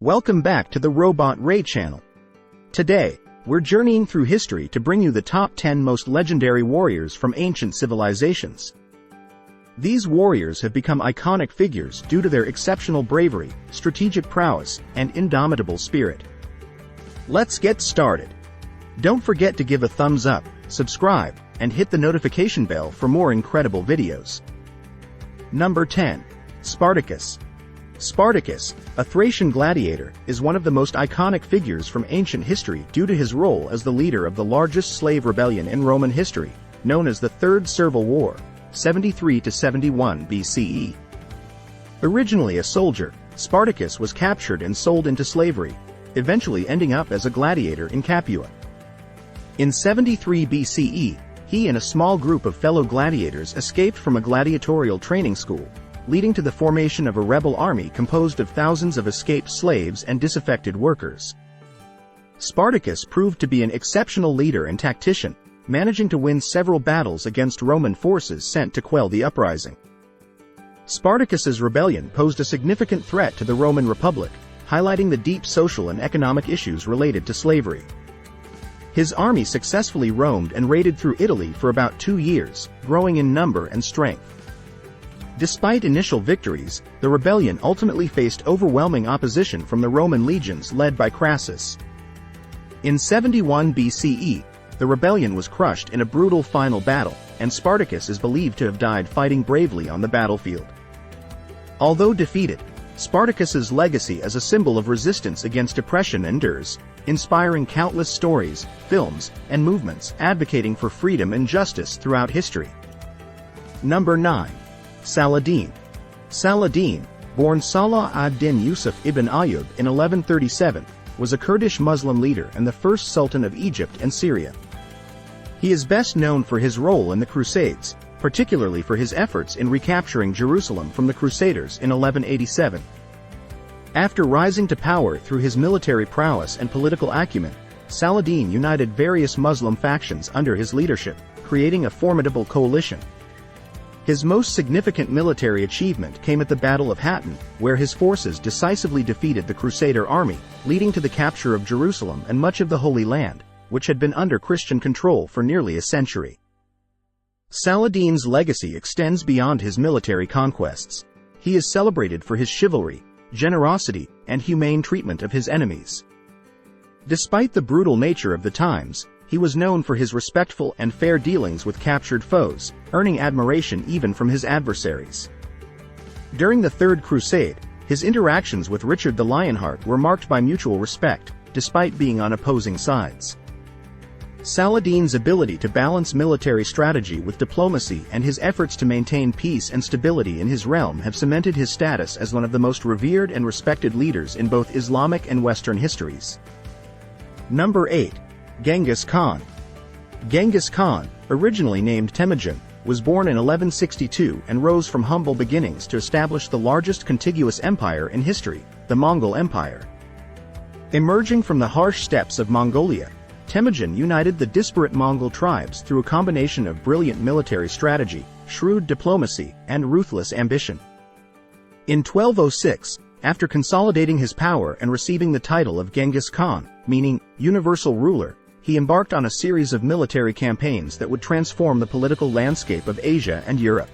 Welcome back to the Robot Ray channel. Today, we're journeying through history to bring you the top 10 most legendary warriors from ancient civilizations. These warriors have become iconic figures due to their exceptional bravery, strategic prowess, and indomitable spirit. Let's get started. Don't forget to give a thumbs up, subscribe, and hit the notification bell for more incredible videos. Number 10. Spartacus. Spartacus, a Thracian gladiator, is one of the most iconic figures from ancient history due to his role as the leader of the largest slave rebellion in Roman history, known as the Third Servile War, 73 to 71 BCE. Originally a soldier, Spartacus was captured and sold into slavery, eventually ending up as a gladiator in Capua. In 73 BCE, he and a small group of fellow gladiators escaped from a gladiatorial training school, leading to the formation of a rebel army composed of thousands of escaped slaves and disaffected workers. Spartacus proved to be an exceptional leader and tactician, managing to win several battles against Roman forces sent to quell the uprising. Spartacus's rebellion posed a significant threat to the Roman Republic, highlighting the deep social and economic issues related to slavery. His army successfully roamed and raided through Italy for about 2 years, growing in number and strength. Despite initial victories, the rebellion ultimately faced overwhelming opposition from the Roman legions led by Crassus. In 71 BCE, the rebellion was crushed in a brutal final battle, and Spartacus is believed to have died fighting bravely on the battlefield. Although defeated, Spartacus's legacy as a symbol of resistance against oppression endures, inspiring countless stories, films, and movements advocating for freedom and justice throughout history. Number 9. Saladine. Saladine, born Salah ad-Din Yusuf ibn Ayyub in 1137, was a Kurdish Muslim leader and the first Sultan of Egypt and Syria. He is best known for his role in the Crusades, particularly for his efforts in recapturing Jerusalem from the Crusaders in 1187. After rising to power through his military prowess and political acumen, Saladin united various Muslim factions under his leadership, creating a formidable coalition. His most significant military achievement came at the Battle of Hattin, where his forces decisively defeated the Crusader army, leading to the capture of Jerusalem and much of the Holy Land, which had been under Christian control for nearly a century. Saladin's legacy extends beyond his military conquests. He is celebrated for his chivalry, generosity, and humane treatment of his enemies. Despite the brutal nature of the times, he was known for his respectful and fair dealings with captured foes, earning admiration even from his adversaries. During the Third Crusade, his interactions with Richard the Lionheart were marked by mutual respect, despite being on opposing sides. Saladin's ability to balance military strategy with diplomacy and his efforts to maintain peace and stability in his realm have cemented his status as one of the most revered and respected leaders in both Islamic and Western histories. Number 8. Genghis Khan. Genghis Khan, originally named Temujin, was born in 1162 and rose from humble beginnings to establish the largest contiguous empire in history, the Mongol Empire. Emerging from the harsh steppes of Mongolia, Temujin united the disparate Mongol tribes through a combination of brilliant military strategy, shrewd diplomacy, and ruthless ambition. In 1206, after consolidating his power and receiving the title of Genghis Khan, meaning universal ruler, he embarked on a series of military campaigns that would transform the political landscape of Asia and Europe.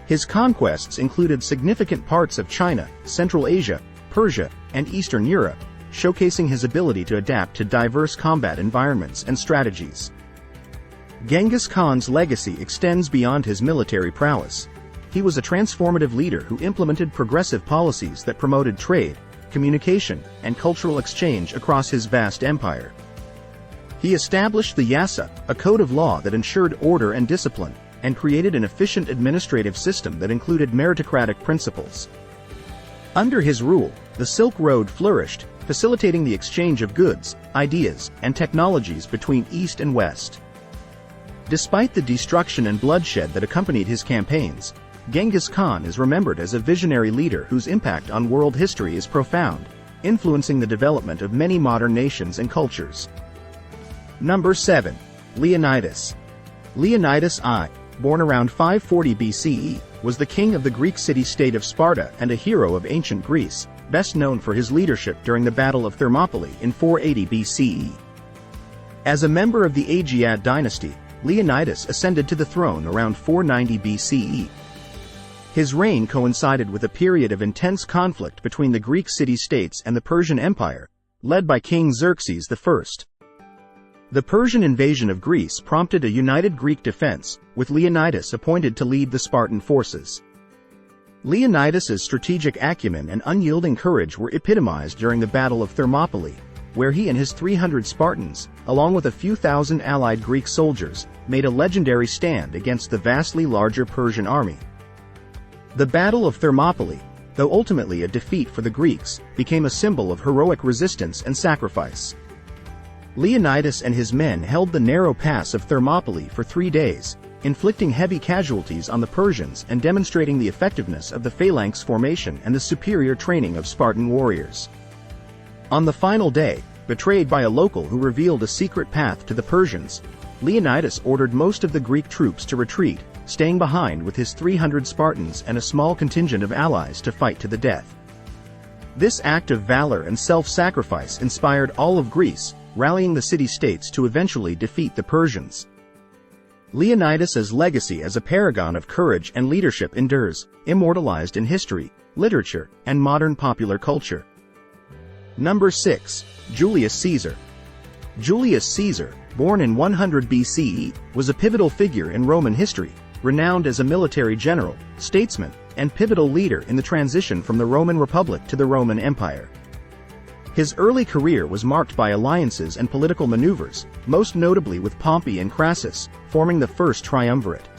His conquests included significant parts of China, Central Asia, Persia, and Eastern Europe, showcasing his ability to adapt to diverse combat environments and strategies. Genghis Khan's legacy extends beyond his military prowess. He was a transformative leader who implemented progressive policies that promoted trade, communication, and cultural exchange across his vast empire. He established the Yasa, a code of law that ensured order and discipline, and created an efficient administrative system that included meritocratic principles. Under his rule, the Silk Road flourished, facilitating the exchange of goods, ideas, and technologies between East and West. Despite the destruction and bloodshed that accompanied his campaigns, Genghis Khan is remembered as a visionary leader whose impact on world history is profound, influencing the development of many modern nations and cultures. Number 7. Leonidas. Leonidas I, born around 540 BCE, was the king of the Greek city-state of Sparta and a hero of ancient Greece, best known for his leadership during the Battle of Thermopylae in 480 BCE. As a member of the Aegead dynasty, Leonidas ascended to the throne around 490 BCE. His reign coincided with a period of intense conflict between the Greek city-states and the Persian Empire, led by King Xerxes I. The Persian invasion of Greece prompted a united Greek defense, with Leonidas appointed to lead the Spartan forces. Leonidas's strategic acumen and unyielding courage were epitomized during the Battle of Thermopylae, where he and his 300 Spartans, along with a few thousand allied Greek soldiers, made a legendary stand against the vastly larger Persian army. The Battle of Thermopylae, though ultimately a defeat for the Greeks, became a symbol of heroic resistance and sacrifice. Leonidas and his men held the narrow pass of Thermopylae for 3 days, inflicting heavy casualties on the Persians and demonstrating the effectiveness of the phalanx formation and the superior training of Spartan warriors. On the final day, betrayed by a local who revealed a secret path to the Persians, Leonidas ordered most of the Greek troops to retreat, staying behind with his 300 Spartans and a small contingent of allies to fight to the death. This act of valor and self-sacrifice inspired all of Greece, rallying the city-states to eventually defeat the Persians. Leonidas's legacy as a paragon of courage and leadership endures, immortalized in history, literature, and modern popular culture. Number 6. Julius Caesar. Julius Caesar, born in 100 BCE, was a pivotal figure in Roman history, renowned as a military general, statesman, and pivotal leader in the transition from the Roman Republic to the Roman Empire. His early career was marked by alliances and political maneuvers, most notably with Pompey and Crassus, forming the First Triumvirate.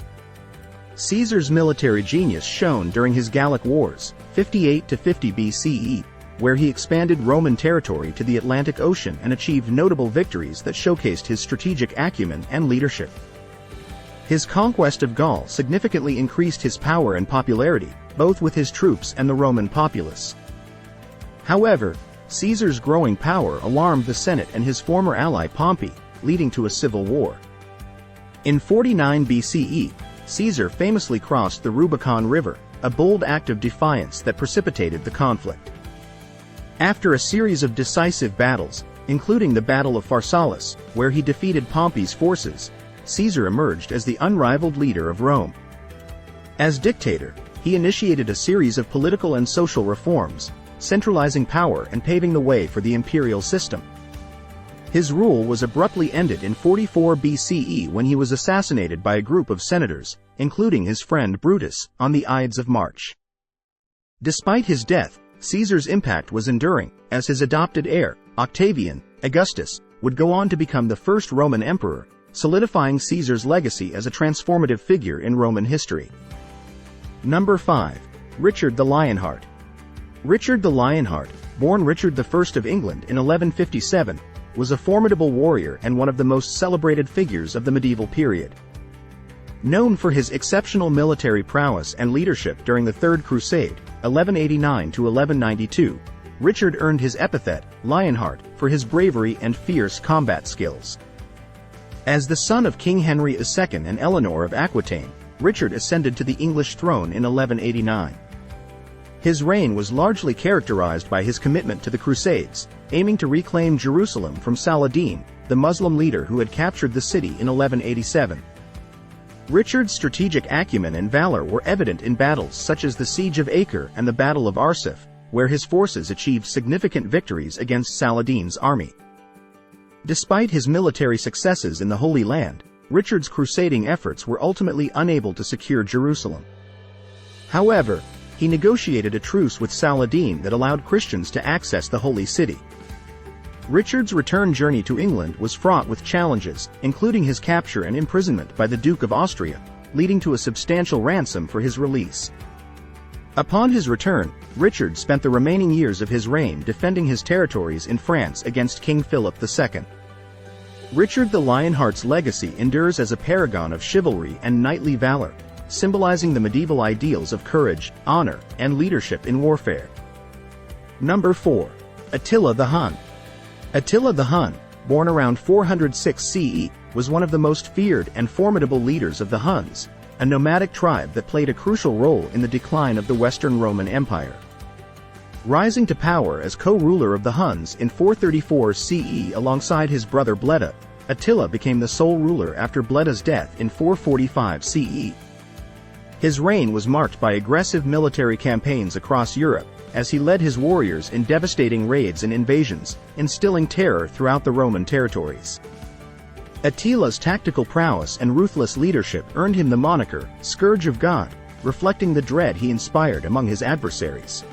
Caesar's military genius shone during his Gallic Wars, 58 to 50 BCE, where he expanded Roman territory to the Atlantic Ocean and achieved notable victories that showcased his strategic acumen and leadership. His conquest of Gaul significantly increased his power and popularity, both with his troops and the Roman populace. However, Caesar's growing power alarmed the Senate and his former ally Pompey, leading to a civil war. In 49 BCE, Caesar famously crossed the Rubicon River, a bold act of defiance that precipitated the conflict. After a series of decisive battles, including the Battle of Pharsalus, where he defeated Pompey's forces, Caesar emerged as the unrivaled leader of Rome. As dictator, he initiated a series of political and social reforms, centralizing power and paving the way for the imperial system. His rule was abruptly ended in 44 BCE when he was assassinated by a group of senators, including his friend Brutus, on the Ides of March. Despite his death, Caesar's impact was enduring, as his adopted heir, Octavian, Augustus, would go on to become the first Roman emperor, solidifying Caesar's legacy as a transformative figure in Roman history. Number 5. Richard the Lionheart. Richard the Lionheart, born Richard I of England in 1157, was a formidable warrior and one of the most celebrated figures of the medieval period. Known for his exceptional military prowess and leadership during the Third Crusade, 1189 to 1192, Richard earned his epithet, Lionheart, for his bravery and fierce combat skills. As the son of King Henry II and Eleanor of Aquitaine, Richard ascended to the English throne in 1189. His reign was largely characterized by his commitment to the Crusades, aiming to reclaim Jerusalem from Saladine, the Muslim leader who had captured the city in 1187. Richard's strategic acumen and valor were evident in battles such as the Siege of Acre and the Battle of Arsuf, where his forces achieved significant victories against Saladine's army. Despite his military successes in the Holy Land, Richard's crusading efforts were ultimately unable to secure Jerusalem. However, he negotiated a truce with Saladin that allowed Christians to access the Holy City. Richard's return journey to England was fraught with challenges, including his capture and imprisonment by the Duke of Austria, leading to a substantial ransom for his release. Upon his return, Richard spent the remaining years of his reign defending his territories in France against King Philip II. Richard the Lionheart's legacy endures as a paragon of chivalry and knightly valor, symbolizing the medieval ideals of courage, honor, and leadership in warfare. Number 4. Attila the Hun. Attila the Hun, born around 406 CE, was one of the most feared and formidable leaders of the Huns, a nomadic tribe that played a crucial role in the decline of the Western Roman Empire. Rising to power as co-ruler of the Huns in 434 CE alongside his brother Bleda, Attila became the sole ruler after Bleda's death in 445 CE. His reign was marked by aggressive military campaigns across Europe, as he led his warriors in devastating raids and invasions, instilling terror throughout the Roman territories. Attila's tactical prowess and ruthless leadership earned him the moniker, Scourge of God, reflecting the dread he inspired among his adversaries.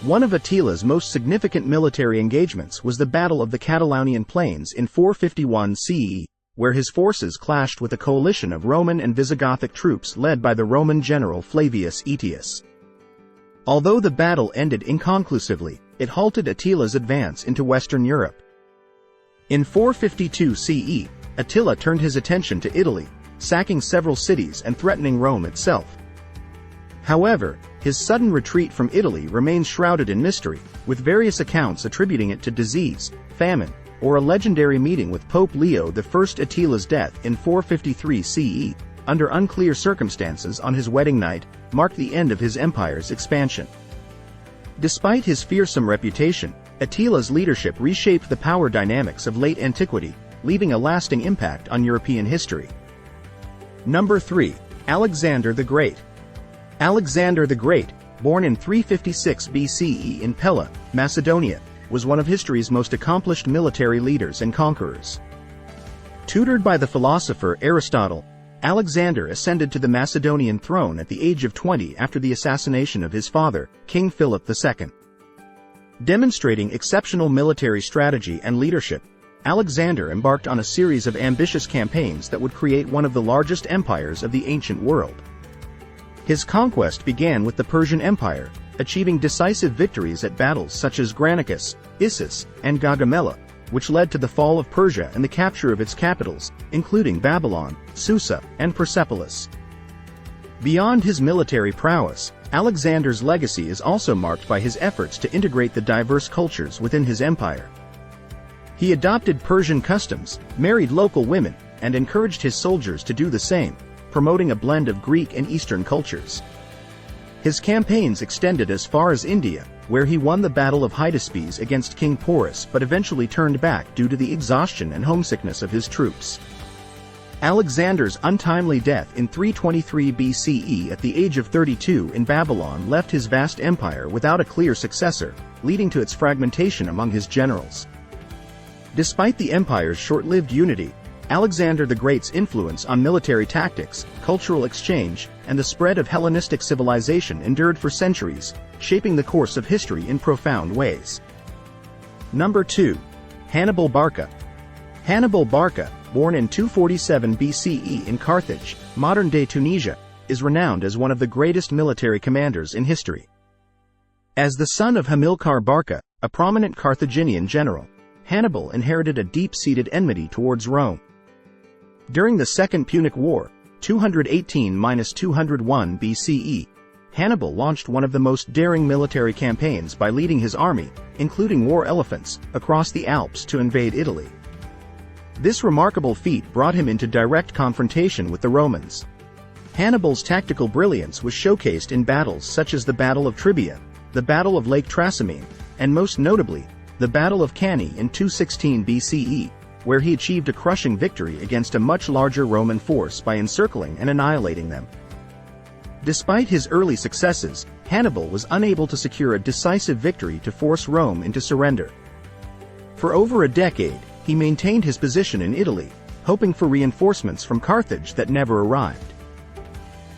One of Attila's most significant military engagements was the Battle of the Catalaunian Plains in 451 CE, where his forces clashed with a coalition of Roman and Visigothic troops led by the Roman general Flavius Aetius. Although the battle ended inconclusively, it halted Attila's advance into Western Europe. In 452 CE, Attila turned his attention to Italy, sacking several cities and threatening Rome itself. However, his sudden retreat from Italy remains shrouded in mystery, with various accounts attributing it to disease, famine, or a legendary meeting with Pope Leo I. Attila's death in 453 CE, under unclear circumstances on his wedding night, marked the end of his empire's expansion. Despite his fearsome reputation, Attila's leadership reshaped the power dynamics of late antiquity, leaving a lasting impact on European history. Number 3. Alexander the Great. Alexander the Great, born in 356 BCE in Pella, Macedonia, was one of history's most accomplished military leaders and conquerors. Tutored by the philosopher Aristotle, Alexander ascended to the Macedonian throne at the age of 20 after the assassination of his father, King Philip II. Demonstrating exceptional military strategy and leadership, Alexander embarked on a series of ambitious campaigns that would create one of the largest empires of the ancient world. His conquest began with the Persian Empire, achieving decisive victories at battles such as Granicus, Issus, and Gaugamela, which led to the fall of Persia and the capture of its capitals, including Babylon, Susa, and Persepolis. Beyond his military prowess, Alexander's legacy is also marked by his efforts to integrate the diverse cultures within his empire. He adopted Persian customs, married local women, and encouraged his soldiers to do the same, promoting a blend of Greek and Eastern cultures. His campaigns extended as far as India, where he won the Battle of Hydaspes against King Porus but eventually turned back due to the exhaustion and homesickness of his troops. Alexander's untimely death in 323 BCE at the age of 32 in Babylon left his vast empire without a clear successor, leading to its fragmentation among his generals. Despite the empire's short-lived unity, Alexander the Great's influence on military tactics, cultural exchange, and the spread of Hellenistic civilization endured for centuries, shaping the course of history in profound ways. Number 2. Hannibal Barka. Hannibal Barka, born in 247 BCE in Carthage, modern-day Tunisia, is renowned as one of the greatest military commanders in history. As the son of Hamilcar Barca, a prominent Carthaginian general, Hannibal inherited a deep-seated enmity towards Rome. During the Second Punic War, 218–201 BCE, Hannibal launched one of the most daring military campaigns by leading his army, including war elephants, across the Alps to invade Italy. This remarkable feat brought him into direct confrontation with the Romans. Hannibal's tactical brilliance was showcased in battles such as the Battle of Tribia, the Battle of Lake Trasimene, and most notably, the Battle of Cannae in 216 BCE, where he achieved a crushing victory against a much larger Roman force by encircling and annihilating them. Despite his early successes, Hannibal was unable to secure a decisive victory to force Rome into surrender. For over a decade, he maintained his position in Italy, hoping for reinforcements from Carthage that never arrived.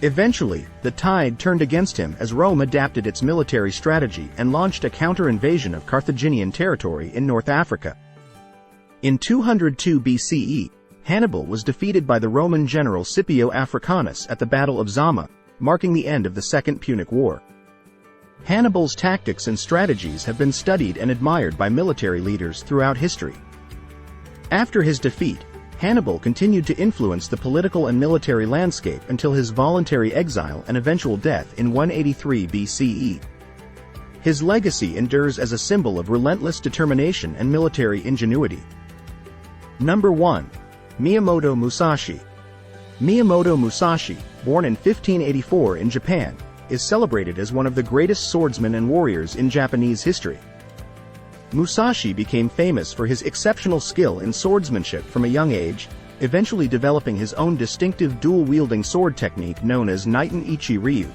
Eventually, the tide turned against him as Rome adapted its military strategy and launched a counter-invasion of Carthaginian territory in North Africa. In 202 BCE, Hannibal was defeated by the Roman general Scipio Africanus at the Battle of Zama, marking the end of the Second Punic War. Hannibal's tactics and strategies have been studied and admired by military leaders throughout history. After his defeat, Hannibal continued to influence the political and military landscape until his voluntary exile and eventual death in 183 BCE. His legacy endures as a symbol of relentless determination and military ingenuity. Number 1. Miyamoto Musashi. Miyamoto Musashi, born in 1584 in Japan, is celebrated as one of the greatest swordsmen and warriors in Japanese history. Musashi became famous for his exceptional skill in swordsmanship from a young age, eventually developing his own distinctive dual-wielding sword technique known as Naiten-ichi Ryu.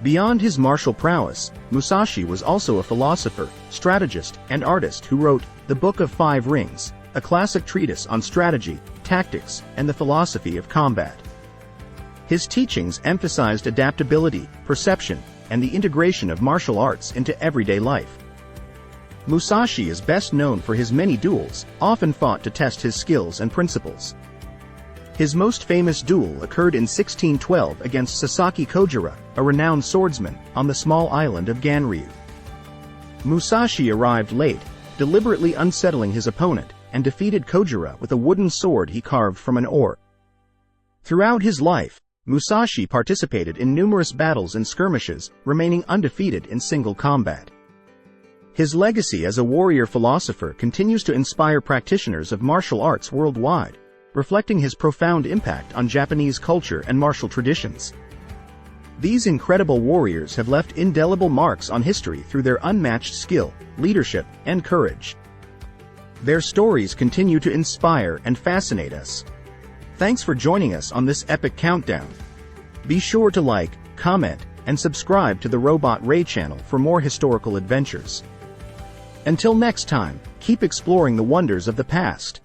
Beyond his martial prowess, Musashi was also a philosopher, strategist, and artist who wrote The Book of Five Rings, a classic treatise on strategy, tactics, and the philosophy of combat. His teachings emphasized adaptability, perception, and the integration of martial arts into everyday life. Musashi is best known for his many duels, often fought to test his skills and principles. His most famous duel occurred in 1612 against Sasaki Kojiro, a renowned swordsman, on the small island of Ganryu. Musashi arrived late, deliberately unsettling his opponent, and defeated Kojiro with a wooden sword he carved from an oar. Throughout his life, Musashi participated in numerous battles and skirmishes, remaining undefeated in single combat. His legacy as a warrior-philosopher continues to inspire practitioners of martial arts worldwide, reflecting his profound impact on Japanese culture and martial traditions. These incredible warriors have left indelible marks on history through their unmatched skill, leadership, and courage. Their stories continue to inspire and fascinate us. Thanks for joining us on this epic countdown. Be sure to like, comment, and subscribe to the Robot Ray channel for more historical adventures. Until next time, keep exploring the wonders of the past.